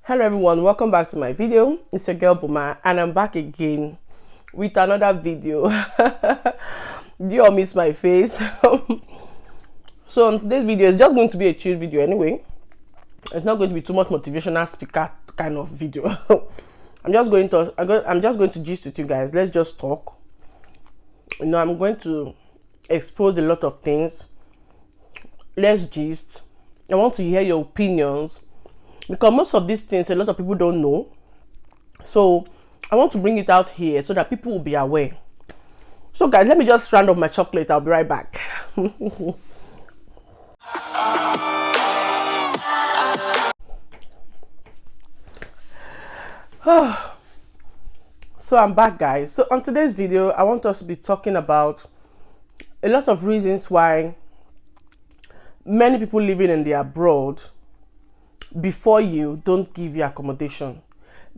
Hello everyone, welcome back to my video. It's your girl Boma and I'm back again with another video. Do you all miss my face? So on today's video, it's just going to be a chill video anyway. It's not going to be too much motivational speaker kind of video. I'm just going to gist with you guys. Let's just talk. I'm going to expose a lot of things. Let's gist. I want to hear your opinions, because most of these things a lot of people don't know. So I want to bring it out here so that people will be aware. So guys, let me just round up my chocolate. I'll be right back. So I'm back, guys. So on today's video, I want us to be talking about a lot of reasons why many people living in the abroad before you don't give you accommodation.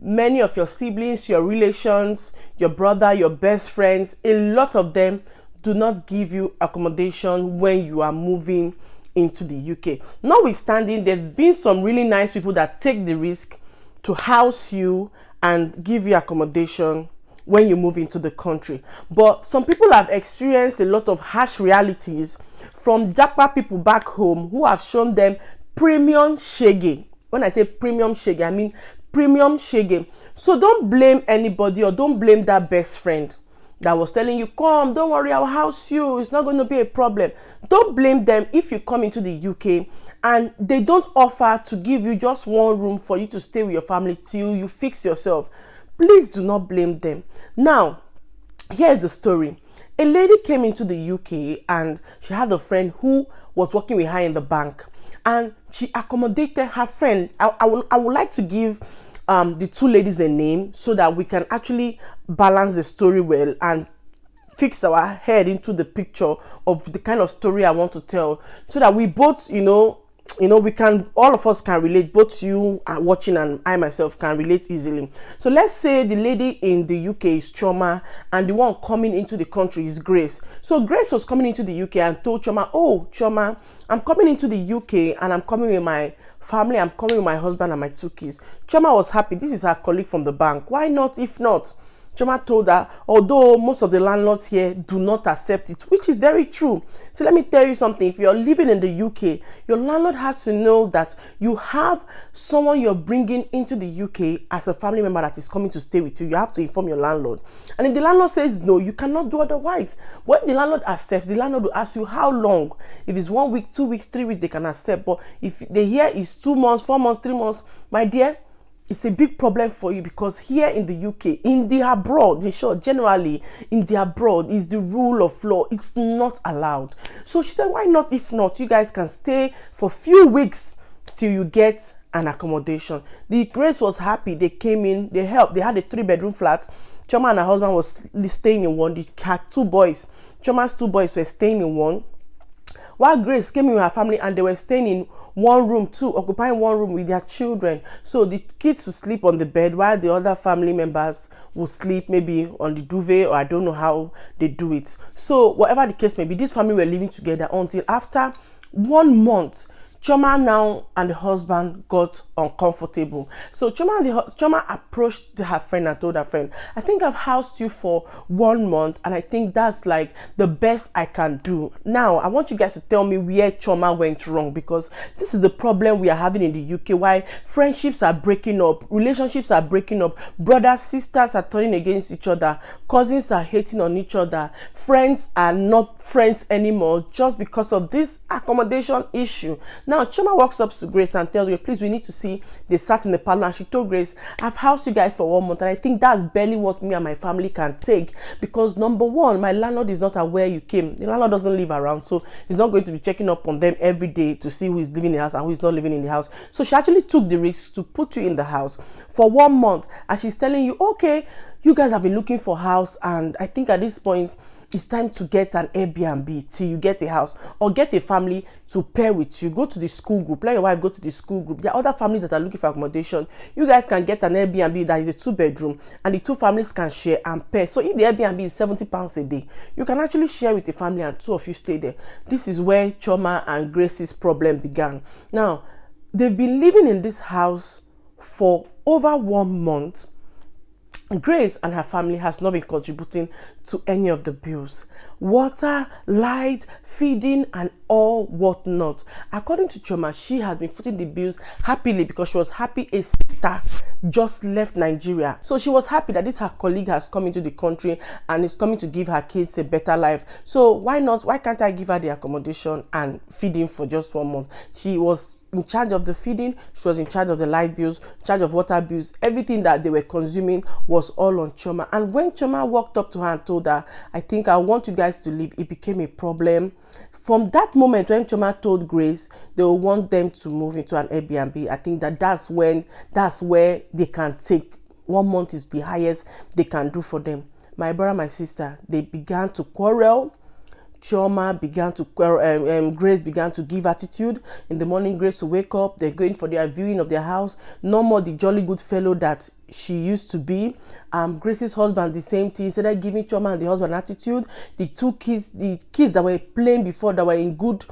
Many of your siblings, your relations, your brother, your best friends, a lot of them do not give you accommodation when you are moving into the UK. Notwithstanding, there's been some really nice people that take the risk to house you and give you accommodation when you move into the country. But some people have experienced a lot of harsh realities from Japa people back home who have shown them premium shege. When I say premium shege, I mean premium shege. So don't blame anybody, or don't blame that best friend that was telling you, come, don't worry, I'll house you, it's not going to be a problem. Don't blame them if you come into the UK and they don't offer to give you just one room for you to stay with your family till you fix yourself. Please do not blame them. Now, here's the story. A lady came into the UK and she had a friend who was working with her in the bank, and she accommodated her friend. I would like to give the two ladies a name so that we can actually balance the story well and fix our head into the picture of the kind of story I want to tell, so that we both, we can, all of us can relate. Both you are watching and I myself can relate easily. So let's say the lady in the UK is Choma and the one coming into the country is Grace. So Grace was coming into the UK and told Choma, oh Choma, I'm coming into the UK and I'm coming with my family, I'm coming with my husband and my two kids. Choma was happy. This is her colleague from the bank. Why not if not? Choma told her, although most of the landlords here do not accept it, which is very true. So let me tell you something. If you're living in the UK, your landlord has to know that you have someone you're bringing into the UK as a family member that is coming to stay with you. You have to inform your landlord. And if the landlord says no, you cannot do otherwise. When the landlord accepts, the landlord will ask you how long. If it's 1 week, 2 weeks, 3 weeks, they can accept. But if the year is 2 months, 4 months, 3 months, my dear, it's a big problem for you, because here in the UK, in the abroad, in short, generally in the abroad is the rule of law. It's not allowed. So she said, why not if not? You guys can stay for a few weeks till you get an accommodation. The Grace was happy. They came in, they helped. They had a 3-bedroom flat. Choma and her husband was staying in one. They had 2 boys. Choma's 2 boys were staying in one, while Grace came in with her family and they were staying in one room too, occupying one room with their children. So the kids would sleep on the bed while the other family members would sleep maybe on the duvet, or I don't know how they do it. So whatever the case may be, this family were living together until after 1 month. Choma now and the husband got uncomfortable. So Choma approached her friend and told her friend, I think I've housed you for 1 month and I think that's like the best I can do. Now, I want you guys to tell me where Choma went wrong, because this is the problem we are having in the UK. Why friendships are breaking up, relationships are breaking up, brothers, sisters are turning against each other, cousins are hating on each other, friends are not friends anymore just because of this accommodation issue. Now, Choma walks up to Grace and tells her, please, we need to see. They sat in the parlor and she told Grace, I've housed you guys for 1 month and I think that's barely what me and my family can take, because number one, my landlord is not aware you came. The landlord doesn't live around, so he's not going to be checking up on them every day to see who is living in the house and who is not living in the house. So she actually took the risk to put you in the house for 1 month, and she's telling you, okay, you guys have been looking for a house and I think at this point it's time to get an Airbnb till you get a house, or get a family to pair with you. Go to the school group. Let your wife go to the school group. There are other families that are looking for accommodation. You guys can get an Airbnb that is a 2-bedroom and the 2 families can share and pair. So if the Airbnb is £70 a day, you can actually share with the family and 2 of you stay there. This is where Choma and Grace's problem began. Now, they've been living in this house for over 1 month, Grace and her family has not been contributing to any of the bills. Water, light, feeding, and all whatnot. According to Chioma, she has been footing the bills happily because she was happy a sister just left Nigeria. So she was happy that this her colleague has come into the country and is coming to give her kids a better life. So why not? Why can't I give her the accommodation and feeding for just 1 month? She was in charge of the feeding, she was in charge of the light bills, in charge of water bills. Everything that they were consuming was all on Chioma. And when Chioma walked up to her and told her, I think I want you guys to leave, it became a problem. From that moment when Chioma told Grace they will want them to move into an Airbnb, I think that's where they can take 1 month is the highest they can do for them. My brother, my sister, they began to quarrel. Chioma began to quarrel, Grace began to give attitude. In the morning, Grace will wake up, they're going for their viewing of their house. No more the jolly good fellow that she used to be. Grace's husband, the same thing. Instead of giving Chioma and the husband attitude, the kids that were playing before, that were in good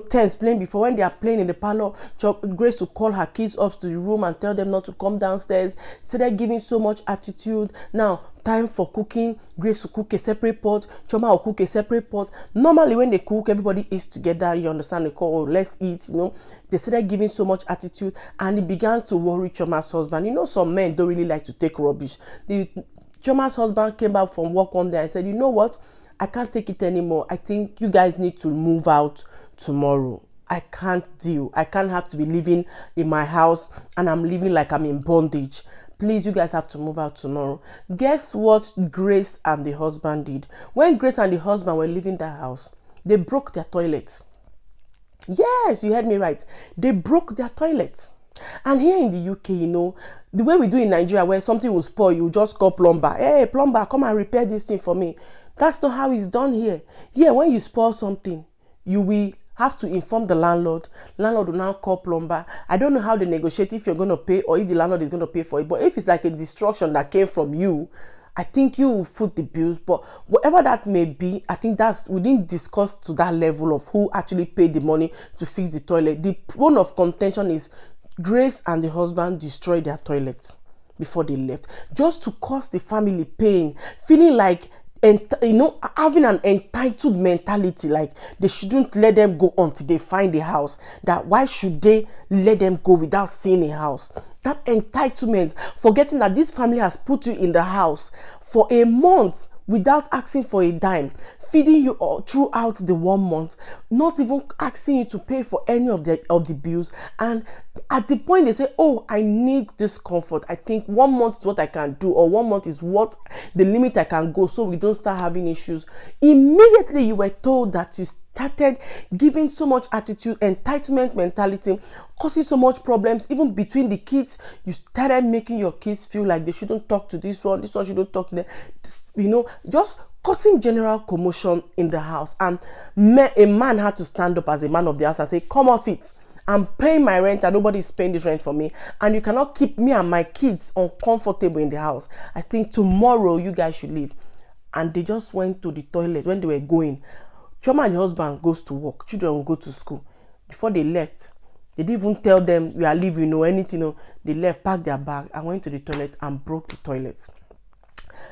terms, playing before, when they are playing in the parlor, Grace will call her kids up to the room and tell them not to come downstairs. Instead of giving so much attitude, now time for cooking, Grace will cook a separate pot, Chioma will cook a separate pot. Normally when they cook, everybody eats together, you understand, they call, oh, let's eat, They started giving so much attitude, and it began to worry Chioma's husband. Some men don't really like to take rubbish. Chioma's husband came back from work one day and said, you know what, I can't take it anymore. I think you guys need to move out tomorrow. I can't deal. I can't have to be living in my house and I'm living like I'm in bondage. Please, you guys have to move out tomorrow. Guess what Grace and the husband did? When Grace and the husband were leaving the house, they broke their toilet. Yes, you heard me right. They broke their toilet. And here in the UK, the way we do in Nigeria, where something will spoil, you just call plumber. Hey, plumber, come and repair this thing for me. That's not how it's done here. Here, when you spoil something, you will have to inform the landlord. Landlord will now call plumber. I don't know how they negotiate, if you're going to pay or if the landlord is going to pay for it. But if it's like a destruction that came from you, I think you will foot the bills. But whatever that may be, I think we didn't discuss to that level of who actually paid the money to fix the toilet. The bone of contention is Grace and the husband destroyed their toilets before they left, just to cause the family pain, feeling like, having an entitled mentality, like they shouldn't let them go until they find a house. That why should they let them go without seeing a house? That entitlement, forgetting that this family has put you in the house for a month without asking for a dime, feeding you throughout the 1 month, not even asking you to pay for any of the bills. And at the point they say, oh, I need this comfort, I think 1 month is what I can do, or 1 month is what the limit I can go, so we don't start having issues. Immediately you were told that you started giving so much attitude, entitlement mentality, causing so much problems even between the kids. You started making your kids feel like they shouldn't talk to this one shouldn't talk to them, just causing general commotion in the house. And a man had to stand up as a man of the house and say, come off it. I'm paying my rent and nobody is paying this rent for me, and you cannot keep me and my kids uncomfortable in the house. I think tomorrow you guys should leave. And they just went to the toilet. When they were going, Chioma and the husband goes to work, children will go to school. Before they left, they didn't even tell them we are leaving or anything. They left, packed their bag and went to the toilet and broke the toilets.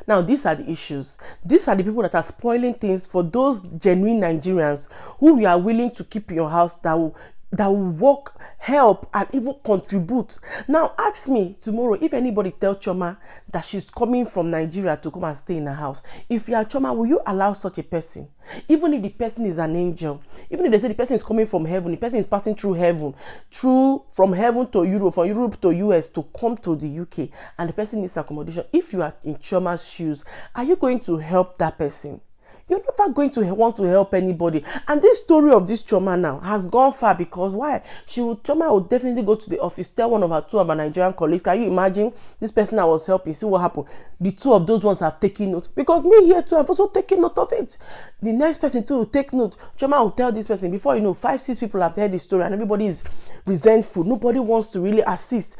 Now, these are the issues. These are the people that are spoiling things for those genuine Nigerians who we are willing to keep in your house, that will work, help, and even contribute. Now, ask me tomorrow if anybody tell Chioma that she's coming from Nigeria to come and stay in her house. If you are Chioma, will you allow such a person? Even if the person is an angel, even if they say the person is coming from heaven, the person is passing through heaven, from heaven to Europe, from Europe to US to come to the UK, and the person needs accommodation. If you are in Chioma's shoes, are you going to help that person? You're never going to want to help anybody. And this story of this Chioma now has gone far, because why? Chioma will definitely go to the office, tell two of her Nigerian colleagues. Can you imagine this person I was helping? See what happened. The two of those ones have taken note, because me here too, I've also taken note of it. The next person too will take note. Chioma will tell this person. Before you know, 5-6 people have heard the story and everybody is resentful. Nobody wants to really assist.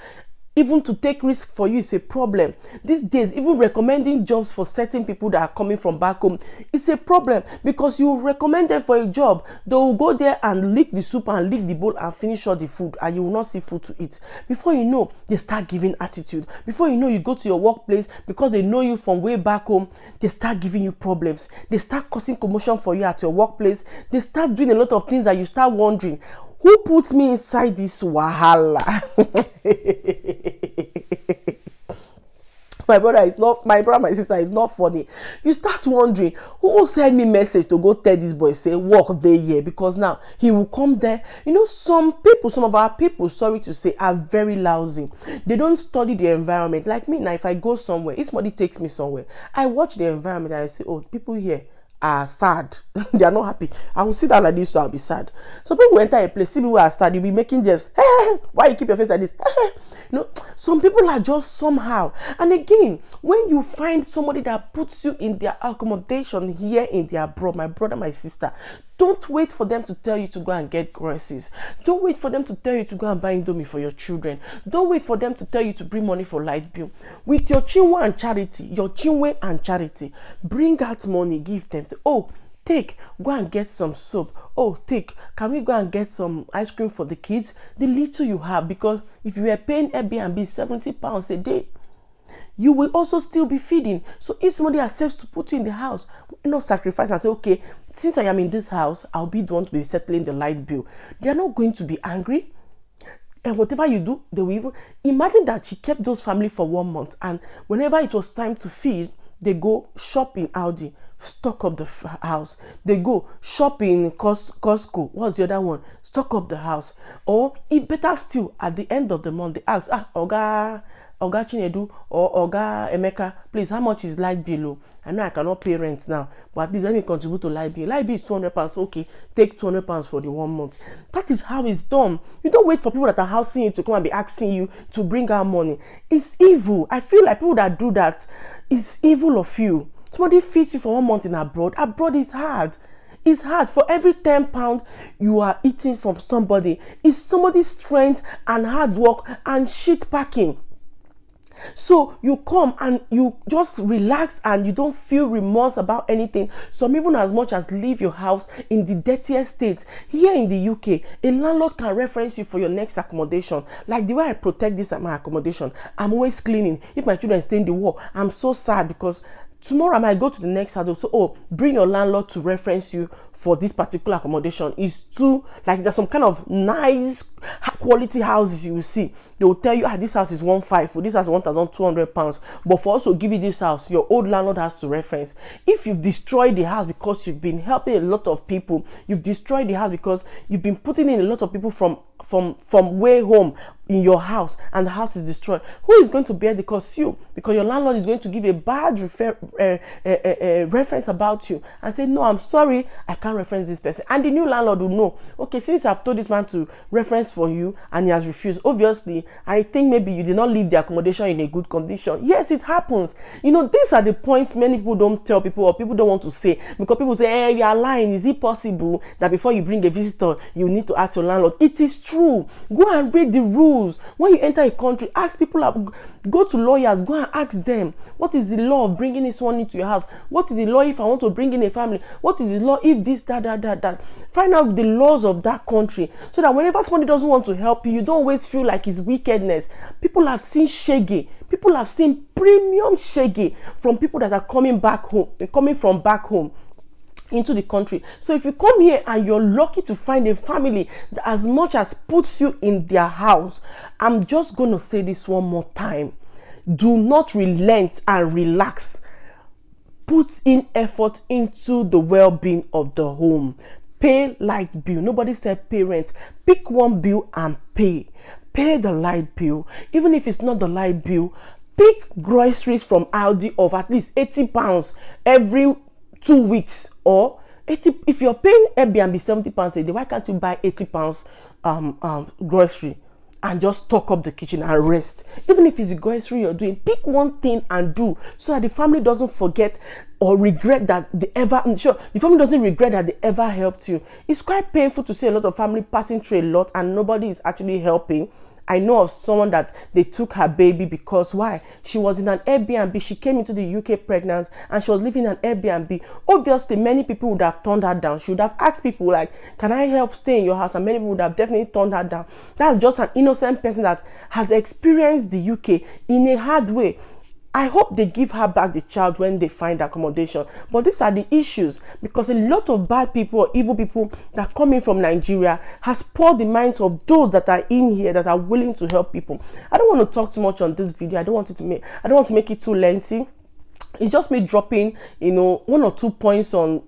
Even to take risk for you is a problem. These days, even recommending jobs for certain people that are coming from back home is a problem, because you recommend them for a job, they will go there and lick the soup and lick the bowl and finish all the food, and you will not see food to eat. Before you know, they start giving attitude. Before you know, you go to your workplace, because they know you from way back home, they start giving you problems. They start causing commotion for you at your workplace. They start doing a lot of things that you start wondering, who puts me inside this wahala? My brother, my sister, is not funny. You start wondering, who send me message to go tell this boy, say, work day here, because now he will come there. You know, some of our people, sorry to say, are very lousy. They don't study the environment. Like me now, if I go somewhere, if somebody takes me somewhere, I watch the environment and I say, oh, people here are sad. They are not happy. I will sit down like this, so I'll be sad. So people enter a place, see people are sad, you'll be making just, why you keep your face like this? You know, some people are just somehow. And again, when you find somebody that puts you in their accommodation here in their abroad, my brother, my sister, don't wait for them to tell you to go and get groceries. Don't wait for them to tell you to go and buy Indomie for your children. Don't wait for them to tell you to bring money for light bill. With your chinwe and charity, bring out money, give them. Say, oh, take, go and get some soap. Oh, take, can we go and get some ice cream for the kids? The little you have, because if you were paying Airbnb £70 a day, you will also still be feeding. So if somebody accepts to put you in the house, sacrifice and say, okay, since I am in this house, I'll be the one to be settling the light bill. They are not going to be angry. And whatever you do, they will even imagine that she kept those family for 1 month, and whenever it was time to feed, they go shop in Aldi, stock up the house. They go shop in Costco. What's the other one? Stock up the house. Or if better still, at the end of the month, they ask, Oga Chinedu or Oga Emeka, please, how much is light bill? I know I cannot pay rent now, but at least let me contribute to light bill. Light bill is £200. Okay, take £200 for the 1 month. That is how it's done. You don't wait for people that are housing you to come and be asking you to bring out money. It's evil. I feel like people that do that is evil of you. Somebody feeds you for 1 month in abroad. Abroad is hard. It's hard. For every £10 you are eating from somebody, it's somebody's strength and hard work and shit packing. So you come and you just relax and you don't feel remorse about anything. Some even as much as leave your house in the dirtiest state. Here in the UK, a landlord can reference you for your next accommodation. Like the way I protect this at my accommodation, I'm always cleaning. If my children stay in the wall, I'm so sad because tomorrow I might go to the next house. So, oh, bring your landlord to reference you for this particular accommodation. Is too, like, there's some kind of nice quality houses you will see. They will tell you, this house is 1,500, this house is £1,200. But for us to give you this house, your old landlord has to reference. If you've destroyed the house because you've been helping a lot of people, you've destroyed the house because you've been putting in a lot of people from way home in your house, and the house is destroyed, who is going to bear the cost? You, because your landlord is going to give a bad reference about you and say, no, I'm sorry, I can't reference this person. And the new landlord will know, okay, since I've told this man to reference for you and he has refused, obviously I think maybe you did not leave the accommodation in a good condition. Yes, it happens. These are the points many people don't tell people, or people don't want to say, because people say, hey, you are lying. Is it possible that before you bring a visitor you need to ask your landlord? It is true. Go and read the rules. When you enter a country, ask people, go to lawyers, go and ask them, what is the law of bringing someone into your house? What is the law if I want to bring in a family? What is the law if this, that? Find out the laws of that country, so that whenever somebody doesn't want to help you, you don't always feel like it's wickedness. People have seen shaggy. People have seen premium shaggy from people that are coming from back home into the country. So if you come here and you're lucky to find a family that as much as puts you in their house, I'm just going to say this one more time. Do not relent and relax. Put in effort into the well-being of the home. Pay light bill. Nobody said pay rent. Pick one bill and pay. Pay the light bill. Even if it's not the light bill, pick groceries from Aldi of at least £80 every 2 weeks, or 80. If you're paying Airbnb £70 a day, why can't you buy £80 grocery and just stock up the kitchen and rest? Even if it's a grocery you're doing, pick one thing and do, so that the family doesn't forget or regret that the family doesn't regret that they ever helped you. It's quite painful to see a lot of family passing through a lot and nobody is actually helping. I know of someone that they took her baby because why? She was in an Airbnb. She came into the UK pregnant and she was living in an Airbnb. Obviously, many people would have turned her down. She would have asked people like, can I help stay in your house? And many people would have definitely turned her down. That's just an innocent person that has experienced the UK in a hard way. I hope they give her back the child when they find accommodation. But these are the issues, because a lot of bad people or evil people that come in from Nigeria has spoiled the minds of those that are in here that are willing to help people. I don't want to talk too much on this video. I don't want to make it too lengthy. It's just me dropping, one or two points on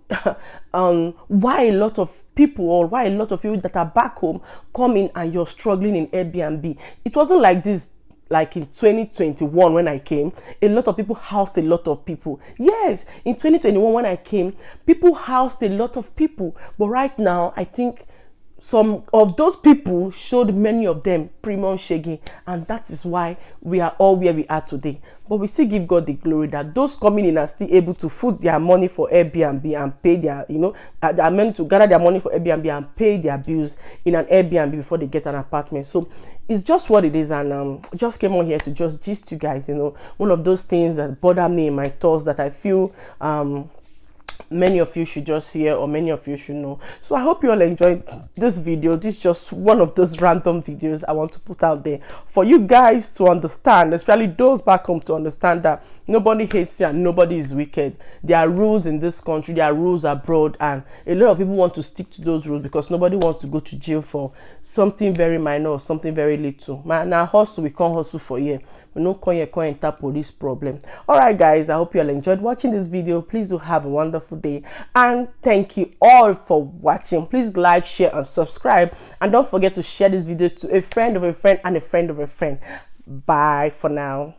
why a lot of people, or why a lot of you that are back home come in and you're struggling in Airbnb. It wasn't like this. Like in 2021 when I came, a lot of people housed a lot of people. Yes, in 2021 when I came, people housed a lot of people. But right now, I think some of those people showed many of them premium shaking, and that is why we are all where we are today. But we still give God the glory that those coming in are still able to put their money for Airbnb and pay their, they are meant to gather their money for Airbnb and pay their bills in an Airbnb before they get an apartment. So it's just what it is, and just came on here to just gist you guys, one of those things that bother me in my thoughts that I feel many of you should just hear, or many of you should know. So I hope you all enjoyed this video. This is just one of those random videos I want to put out there for you guys to understand, especially those back home, to understand that nobody hates you and nobody is wicked. There are rules in this country, there are rules abroad, and a lot of people want to stick to those rules because nobody wants to go to jail for something very minor or something very little. Man, now hustle, we can't hustle for here. We no come here, can't enter police problem. All right, guys, I hope you all enjoyed watching this video. Please do have a wonderful day, and thank you all for watching. Please like, share, and subscribe, and don't forget to share this video to a friend of a friend and a friend of a friend. Bye for now.